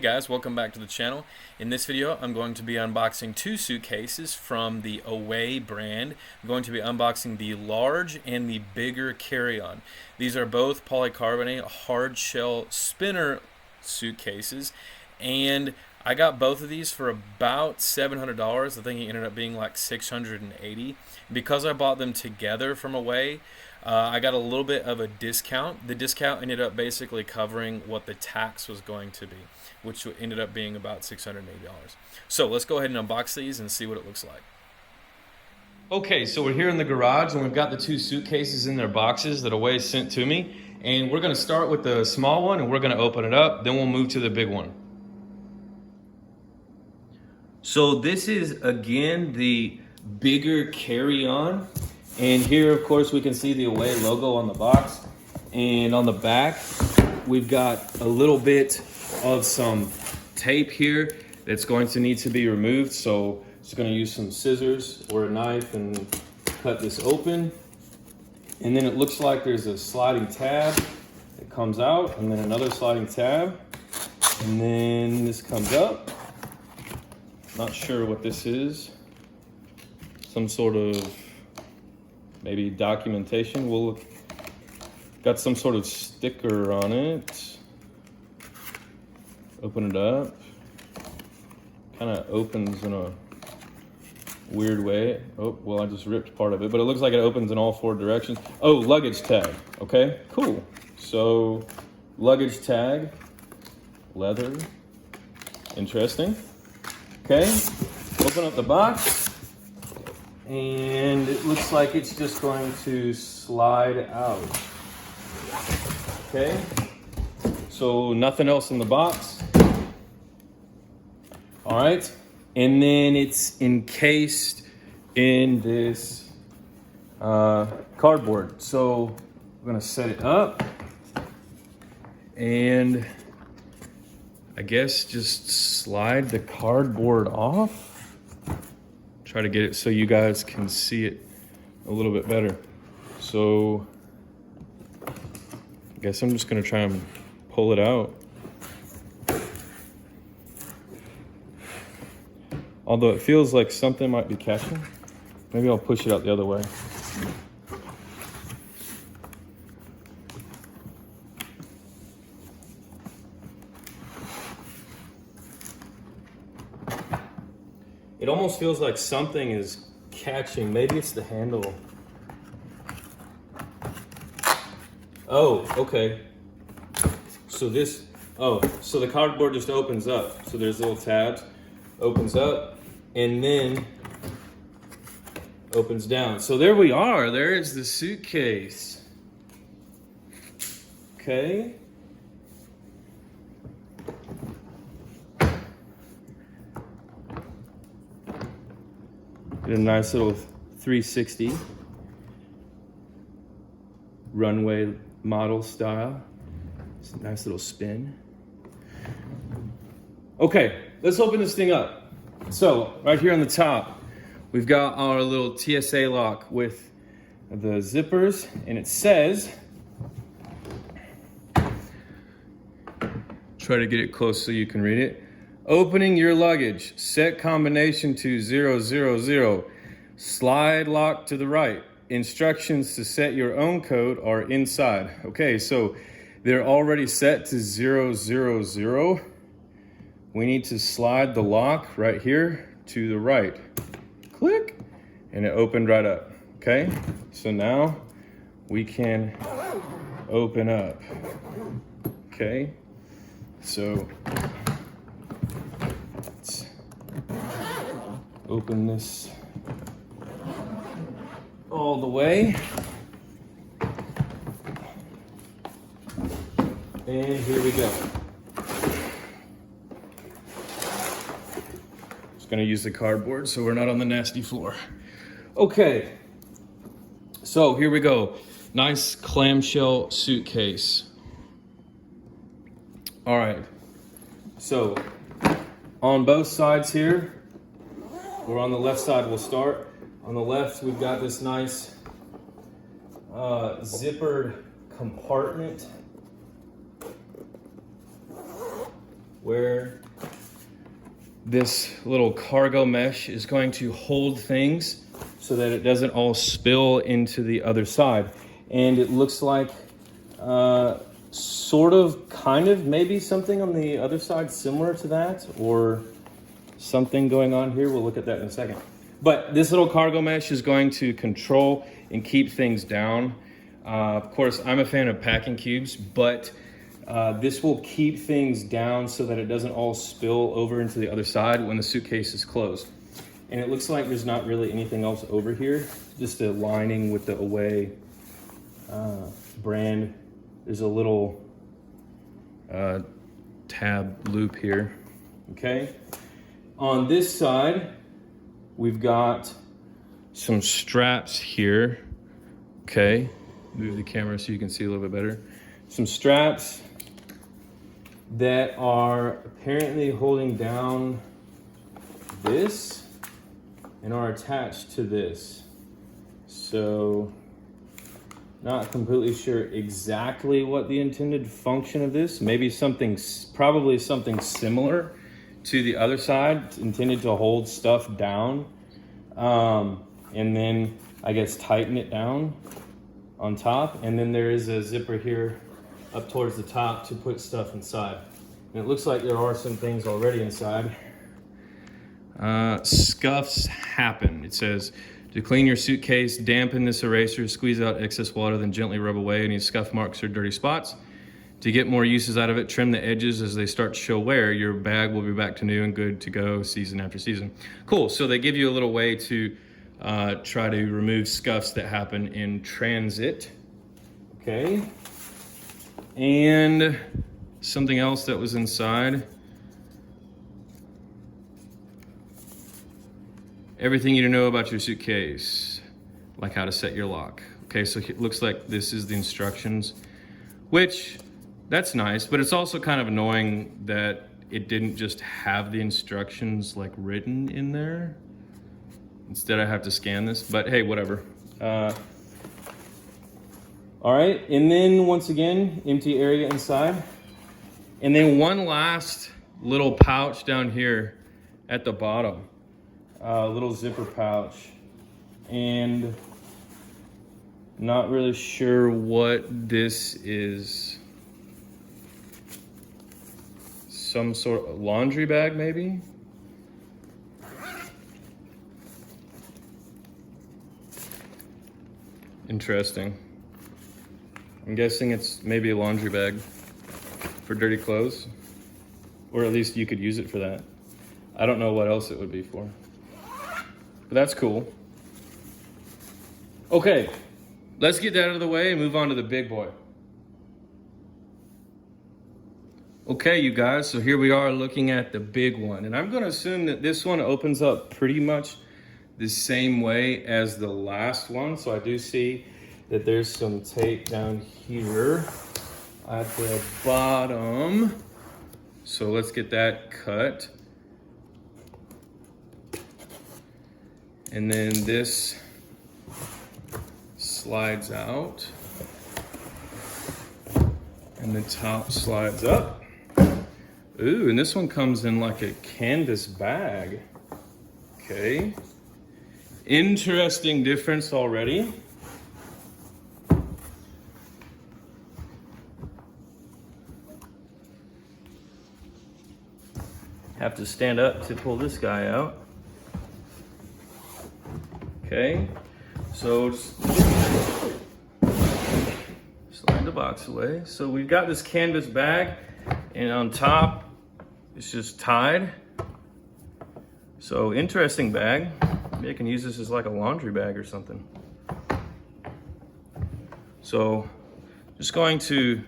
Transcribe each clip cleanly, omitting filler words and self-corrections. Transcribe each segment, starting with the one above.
guys, welcome back to the channel. In this video I'm going to be unboxing two suitcases from the Away brand. I'm going to be unboxing the large and the bigger carry-on. These are both polycarbonate hard shell spinner suitcases, and I got both of these for about $700. I think it ended up being like $680. Because I bought them together from Away, I got a little bit of a discount. The discount ended up basically covering what the tax was going to be, which ended up being about $680. So let's go ahead and unbox these and see what it looks like. Okay, so we're here in the garage and we've got the two suitcases in their boxes that Away sent to me. And we're gonna start with the small one and we're gonna open it up, then we'll move to the big one. So this is, again, the bigger carry-on. And here, of course, we can see the Away logo on the box. And on the back, we've got a little bit of some tape here that's going to need to be removed. So just gonna use some scissors or a knife and cut this open. And then it looks like there's a sliding tab that comes out, and then another sliding tab. And then this comes up. Not sure what this is. Some sort of maybe documentation. We'll got some sort of sticker on it. Open it up. Kind of opens in a weird way. Oh, well, I just ripped part of it, but it looks like it opens in all four directions. Oh, luggage tag. Okay, cool. So luggage tag, leather, interesting. Okay, open up the box, and it looks like it's just going to slide out. Okay, so nothing else in the box. All right, and then it's encased in this cardboard. So I'm gonna set it up, and I guess just slide the cardboard off. Try to get it so you guys can see it a little bit better. So I guess I'm just gonna try and pull it out. Although it feels like something might be catching. Maybe I'll push it out the other way. It almost feels like something is catching. Maybe it's the handle. Oh, okay. So so the cardboard just opens up. So there's little tabs, opens up, and then opens down. So there we are. There is the suitcase. Okay. Get a nice little 360 runway model style. It's a nice little spin. Okay, let's open this thing up. So right here on the top, we've got our little TSA lock with the zippers, and it says, try to get it close so you can read it. Opening your luggage, set combination to 000, slide lock to the right. Instructions to set your own code are inside. Okay, so they're already set to 000. We need to slide the lock right here to the right. Click, and it opened right up. Okay, so now we can open up. Okay, so open this all the way. And here we go. Just gonna use the cardboard so we're not on the nasty floor. Okay, so here we go. Nice clamshell suitcase. All right, so on both sides here, or on the left side we'll start. On the left, we've got this nice zippered compartment where this little cargo mesh is going to hold things so that it doesn't all spill into the other side. And it looks like sort of, kind of, maybe something on the other side similar to that, or something going on here. We'll look at that in a second. But this little cargo mesh is going to control and keep things down. Of course, I'm a fan of packing cubes, but this will keep things down so that it doesn't all spill over into the other side when the suitcase is closed. And it looks like there's not really anything else over here, just a lining with the Away brand. There's a little tab loop here, okay? On this side, we've got some straps here, okay? Move the camera so you can see a little bit better. Some straps that are apparently holding down this and are attached to this. So, not completely sure exactly what the intended function of this. Maybe something, probably something similar to the other side, intended to hold stuff down. And then I guess tighten it down on top. And then there is a zipper here up towards the top to put stuff inside. And it looks like there are some things already inside. Scuffs happen. It says, to clean your suitcase, dampen this eraser, squeeze out excess water, then gently rub away any scuff marks or dirty spots. To get more uses out of it, trim the edges as they start to show wear. Your bag will be back to new and good to go season after season. Cool, so they give you a little way to try to remove scuffs that happen in transit. Okay. And something else that was inside. Everything you need to know about your suitcase, like how to set your lock. Okay, so it looks like this is the instructions, which that's nice, but it's also kind of annoying that it didn't just have the instructions like written in there. Instead I have to scan this, but hey, whatever. All right, and then once again, empty area inside. And then one last little pouch down here at the bottom. Little zipper pouch. And not really sure what this is. Some sort of laundry bag, maybe? Interesting. I'm guessing it's maybe a laundry bag for dirty clothes. Or at least you could use it for that. I don't know what else it would be for. But that's cool. Okay, let's get that out of the way and move on to the big boy. Okay, you guys, so here we are looking at the big one. And I'm gonna assume that this one opens up pretty much the same way as the last one. So I do see that there's some tape down here at the bottom. So let's get that cut. And then this slides out. And the top slides up. Ooh, and this one comes in like a canvas bag. Okay. Interesting difference already. Have to stand up to pull this guy out. Okay, so just slide the box away. So we've got this canvas bag, and on top, it's just tied. So interesting bag. Maybe I can use this as like a laundry bag or something. So just going to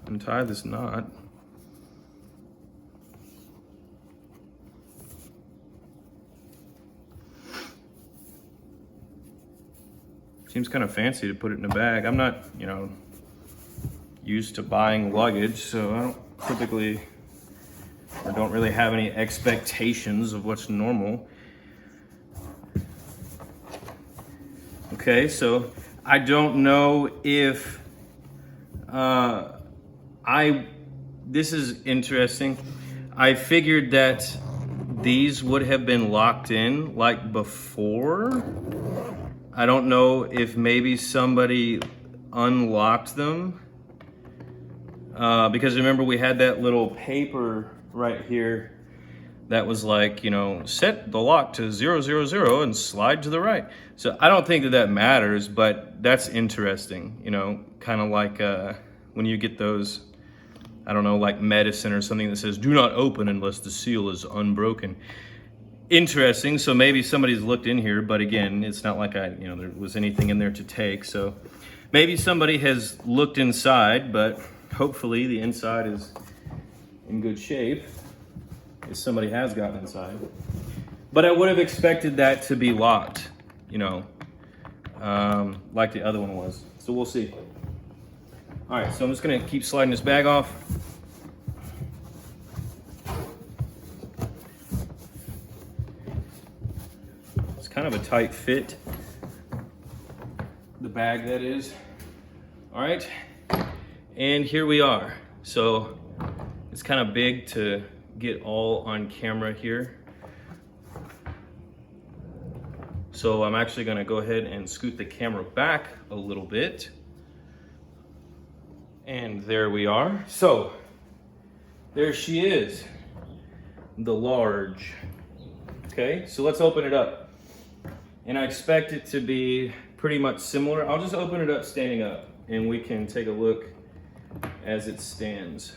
untie this knot. Seems kind of fancy to put it in a bag. I'm not, used to buying luggage, so I don't typically, or don't really have any expectations of what's normal. Okay, so I don't know if I this is interesting. I figured that these would have been locked in like before. I don't know if maybe somebody unlocked them. Because remember we had that little paper right here that was like, you know, set the lock to 000 and slide to the right. So I don't think that that matters, but that's interesting, you know, kind of like when you get those, I don't know, like medicine or something that says, do not open unless the seal is unbroken. Interesting, so maybe somebody's looked in here, but again, it's not like there was anything in there to take. So maybe somebody has looked inside, but hopefully the inside is in good shape if somebody has gotten inside. But I would have expected that to be locked, you know, like the other one was. So we'll see. All right, so I'm just gonna keep sliding this bag off. It's kind of a tight fit, the bag that is. All right, and here we are. So it's kind of big to get all on camera here. So I'm actually gonna go ahead and scoot the camera back a little bit. And there we are. So there she is, the large. Okay, so let's open it up. And I expect it to be pretty much similar. I'll just open it up standing up and we can take a look as it stands.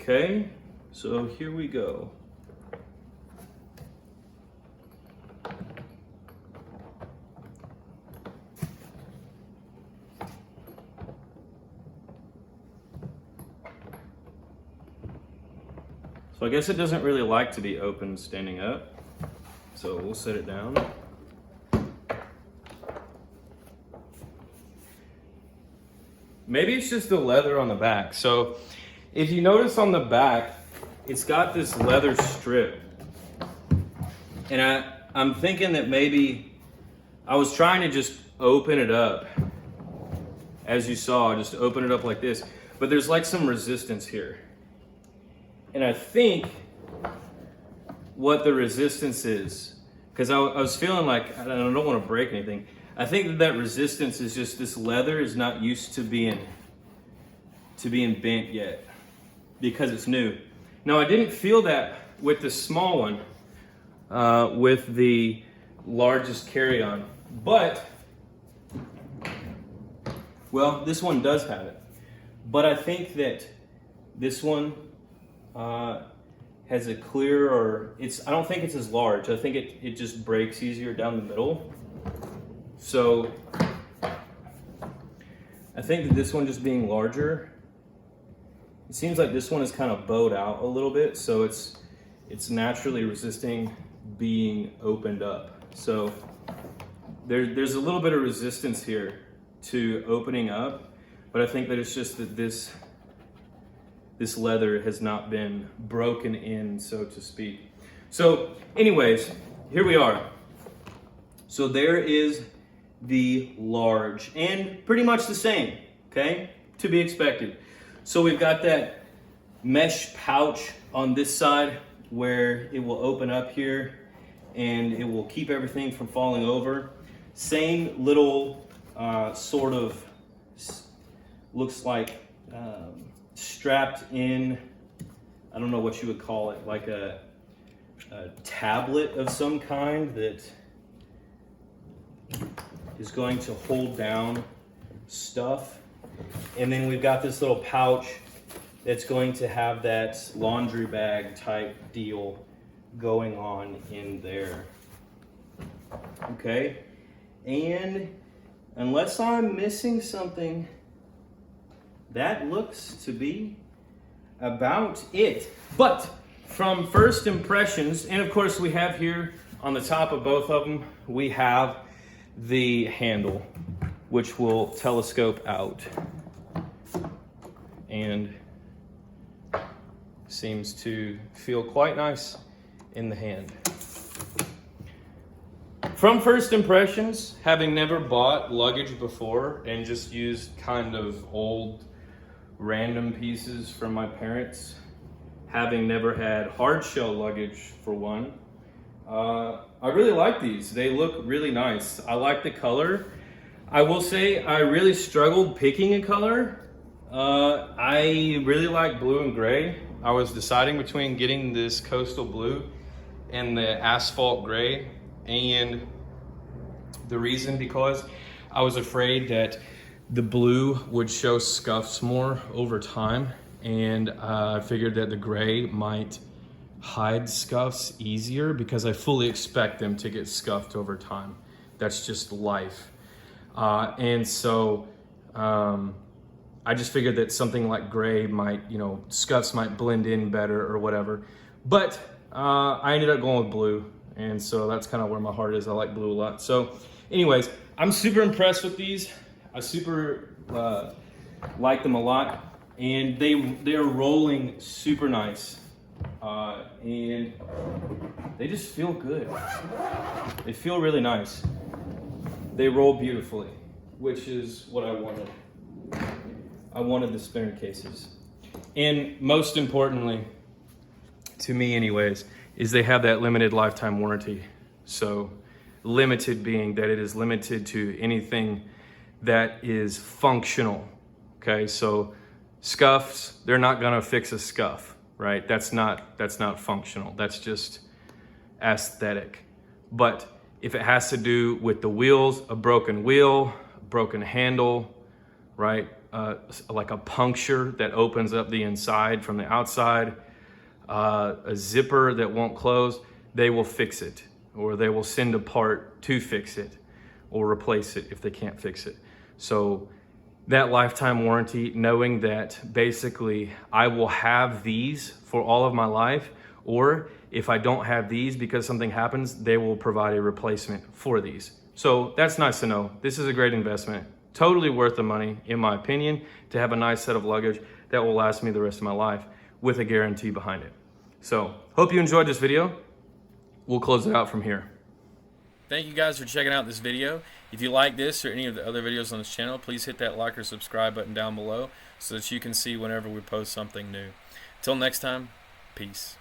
Okay, so here we go. So I guess it doesn't really like to be open standing up. So we'll set it down. Maybe it's just the leather on the back. So if you notice on the back, it's got this leather strip. And I'm thinking that maybe I was trying to just open it up. As you saw, just open it up like this. But there's like some resistance here. And I think what the resistance is, because I was feeling like I don't want to break anything. I think that resistance is just this leather is not used to being bent yet, because it's new. Now I didn't feel that with the small one, with the largest carry-on, but, well, this one does have it. But I think that this one has a clear, or I don't think it's as large. I think it just breaks easier down the middle. So I think that this one just being larger, it seems like this one is kind of bowed out a little bit, so it's naturally resisting being opened up. So there's a little bit of resistance here to opening up, but I think that it's just that this leather has not been broken in, so to speak. So anyways, here we are. So there is the large, and pretty much the same, okay? To be expected. So we've got that mesh pouch on this side where it will open up here and it will keep everything from falling over. Same little sort of, looks like strapped in, I don't know what you would call it, like a tablet of some kind that is going to hold down stuff. And then we've got this little pouch that's going to have that laundry bag type deal going on in there. Okay, and unless I'm missing something, that looks to be about it. But from first impressions, and of course we have here on the top of both of them, we have the handle, which will telescope out and seems to feel quite nice in the hand. From first impressions, having never bought luggage before and just used kind of old random pieces from my parents, having never had hard shell luggage for one, I really like these. They look really nice. I like the color. I will say I really struggled picking a color. I really like blue and gray. I was deciding between getting this coastal blue and the asphalt gray, and the reason because I was afraid that the blue would show scuffs more over time, and I figured that the gray might hide scuffs easier because I fully expect them to get scuffed over time. That's just life. And so I just figured that something like gray might, scuffs might blend in better or whatever. But I ended up going with blue, and so that's kind of where my heart is. I like blue a lot. So anyways, I'm super impressed with these. I super like them a lot, and they are rolling super nice, and they just feel good. They feel really nice. They roll beautifully, which is what I wanted. I wanted the spinner cases, and most importantly, to me anyways, is they have that limited lifetime warranty. So limited being that it is limited to anything that is functional. Okay, so scuffs, they're not gonna fix a scuff, right? That's not functional. That's just aesthetic. But if it has to do with the wheels, a broken wheel, a broken handle, right? Like a puncture that opens up the inside from the outside, a zipper that won't close, they will fix it, or they will send a part to fix it or replace it if they can't fix it. So that lifetime warranty, knowing that basically I will have these for all of my life, or if I don't have these because something happens, they will provide a replacement for these. So that's nice to know. This is a great investment. Totally worth the money, in my opinion, to have a nice set of luggage that will last me the rest of my life with a guarantee behind it. So hope you enjoyed this video. We'll close it out from here. Thank you guys for checking out this video. If you like this or any of the other videos on this channel, please hit that like or subscribe button down below so that you can see whenever we post something new. Until next time, peace.